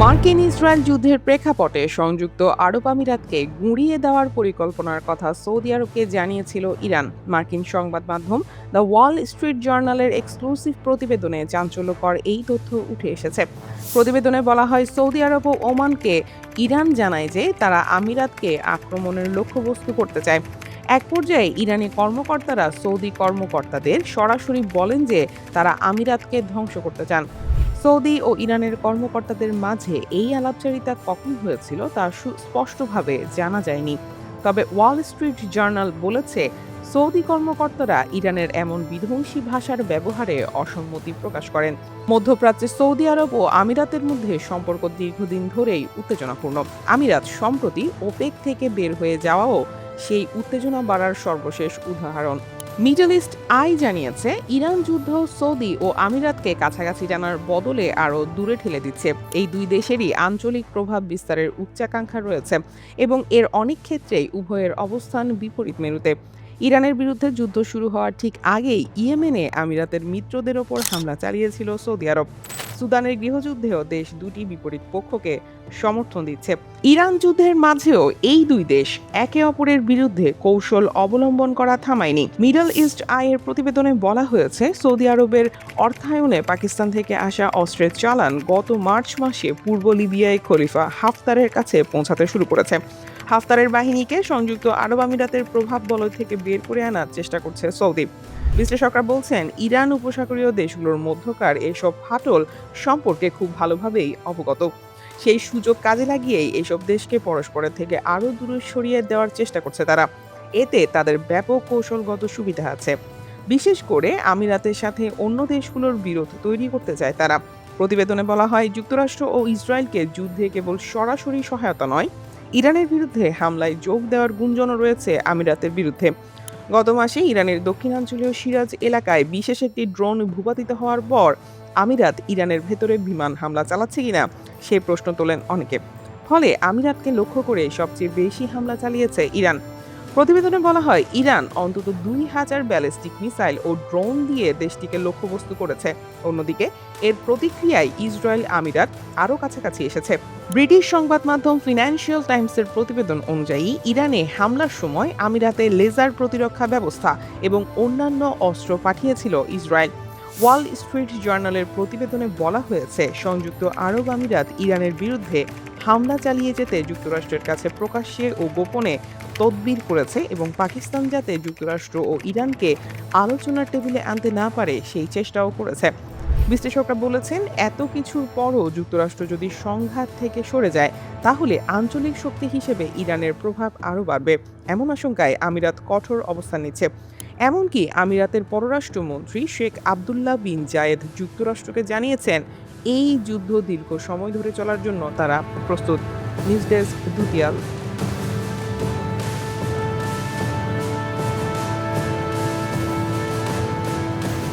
মার্কিন ইসরায়েল যুদ্ধের প্রেক্ষাপটে সংযুক্ত আরব আমিরাতকে গুঁড়িয়ে দেওয়ার পরিকল্পনার কথা সৌদি আরবকে জানিয়েছিল ইরান। মার্কিন সংবাদ মাধ্যম দ্য ওয়াল স্ট্রিট জার্নালের এক্সক্লুসিভ প্রতিবেদনে চাঞ্চল্যকর এই তথ্য উঠে এসেছে। প্রতিবেদনে বলা হয়, সৌদি আরব ও ওমানকে ইরান জানায় যে তারা আমিরাতকে আক্রমণের লক্ষ্যবস্তু করতে চায়। এক পর্যায়ে ইরানি কর্মকর্তারা সৌদি কর্মকর্তাদের সরাসরি বলেন যে তারা আমিরাতকে ধ্বংস করতে চান। সৌদি ও ইরানের কর্মকর্তাদের মাঝে এই আলাপচারিতা কখন হয়েছিল তা স্পষ্টভাবে জানা যায়নি। তবে ওয়াল স্ট্রিট জার্নাল বলেছে, সৌদি কর্মকর্তারা ইরানের এমন বিধ্বংসী ভাষার ব্যবহারে অসম্মতি প্রকাশ করেন। মধ্যপ্রাচ্যে সৌদি আরব ও আমিরাতের মধ্যে সম্পর্ক দীর্ঘদিন ধরেই উত্তেজনাপূর্ণ। আমিরাত সম্প্রতি ওপেক থেকে বের হয়ে যাওয়াও সেই উত্তেজনা বাড়ার সর্বশেষ উদাহরণ। মিডল ইস্ট আই জানিয়েছে, ইরান যুদ্ধ সৌদি ও আমিরাতকে কাছাকাছি টানার বদলে আরও দূরে ঠেলে দিচ্ছে। এই দুই দেশেরই আঞ্চলিক প্রভাব বিস্তারের উচ্চাকাঙ্ক্ষা রয়েছে এবং এর অনেক ক্ষেত্রেই উভয়ের অবস্থান বিপরীত মেরুতে। ইরানের বিরুদ্ধে যুদ্ধ শুরু হওয়ার ঠিক আগেই ইয়েমেনে আমিরাতের মিত্রদের ওপর হামলা চালিয়েছিল সৌদি আরব। সুদানের গৃহযুদ্ধেও দেশ দুটি বিপরীত পক্ষকে সমর্থন দিচ্ছে। ইরান যুদ্ধের মাঝেও এই দুই দেশ একে অপরের বিরুদ্ধে কৌশল অবলম্বন করা থামায়নি। মিডল ইস্ট আইয়ের প্রতিবেদনে বলা হয়েছে, সৌদি আরবের অর্থায়নে পাকিস্তান থেকে আসা অস্ত্রের চালান গত মার্চ মাসে পূর্ব লিবিয়ায় খলিফা হাফতারের কাছে পৌঁছাতে শুরু করেছে। হাফতারের বাহিনীকে সংযুক্ত আরব আমিরাতের প্রভাব বলয় থেকে বের করে আনার চেষ্টা করছে সৌদি। বিশ্লেষকরা বলছেন, ইরান উপসাগরীয় দেশগুলোর মধ্যকার এসব ফাটল সম্পর্কে খুব ভালোভাবেই অবগত। সেই সুযোগ কাজে লাগিয়েই এসব দেশকে পরস্পরের থেকে আরও দূরে সরিয়ে দেওয়ার চেষ্টা করছে তারা। এতে তাদের ব্যাপক কৌশলগত সুবিধা আছে। বিশেষ করে আমিরাতের সাথে অন্য দেশগুলোর বিরোধ তৈরি করতে চায় তারা। প্রতিবেদনে বলা হয়, যুক্তরাষ্ট্র ও ইসরায়েলকে যুদ্ধে কেবল সরাসরি সহায়তা নয়, ইরানের বিরুদ্ধে হামলায় যোগ দেওয়ার গুঞ্জনও রয়েছে আমিরাতের বিরুদ্ধে। গত মাসে ইরানের দক্ষিণাঞ্চলীয় সিরাজ এলাকায় বিশেষ একটি ড্রোন ভূপাতিত হওয়ার পর আমিরাত ইরানের ভেতরে বিমান হামলা চালাচ্ছে কিনা সে প্রশ্ন তোলেন অনেকে। ফলে আমিরাতকে লক্ষ্য করে সবচেয়ে বেশি হামলা চালিয়েছে ইরান। প্রতিবেদনে বলা হয়, ইরান অন্তত 2000 ব্যালিস্টিক মিসাইল ও ড্রোন দিয়ে দেশটিকে লক্ষ্যবস্তু করেছে। অন্যদিকে এর প্রতিক্রিয়ায় ইসরায়েল আমিরাত আরও কাছাকাছি এসেছে। ব্রিটিশ সংবাদ মাধ্যম ফিনান্সিয়াল টাইমসের প্রতিবেদন অনুযায়ী, ইরানে হামলার সময় আমিরাতে লেজার প্রতিরক্ষা ব্যবস্থা এবং অন্যান্য অস্ত্র পাঠিয়েছিল ইসরায়েল। ওয়াল স্ট্রিট জার্নালের প্রতিবেদনে বলা হয়েছে, সংযুক্ত আরব আমিরাত ইরানের বিরুদ্ধে হামলা চালিয়ে যেতে যুক্তরাষ্ট্রের কাছে প্রকাশ্যে ও গোপনে তদবির করেছে এবং পাকিস্তান যাতে যুক্তরাষ্ট্র ও ইরানকে আলোচনার টেবিলে আনতে না পারে সেই চেষ্টাও করেছে। বিশ্লেষকরা বলেছেন, এত কিছুর পরও যুক্তরাষ্ট্র যদি সংঘাত থেকে সরে যায়, তাহলে আঞ্চলিক শক্তি হিসেবে ইরানের প্রভাব আরও বাড়বে। এমন আশঙ্কায় আমিরাত কঠোর অবস্থান নিচ্ছে। এমনকি আমিরাতের পররাষ্ট্রমন্ত্রী শেখ আবদুল্লাহ বিন জায়েদ যুক্তরাষ্ট্রকে জানিয়েছেন, এই যুদ্ধ দীর্ঘ সময় ধরে চলার জন্য তারা প্রস্তুত। News desk, দুতিয়াল।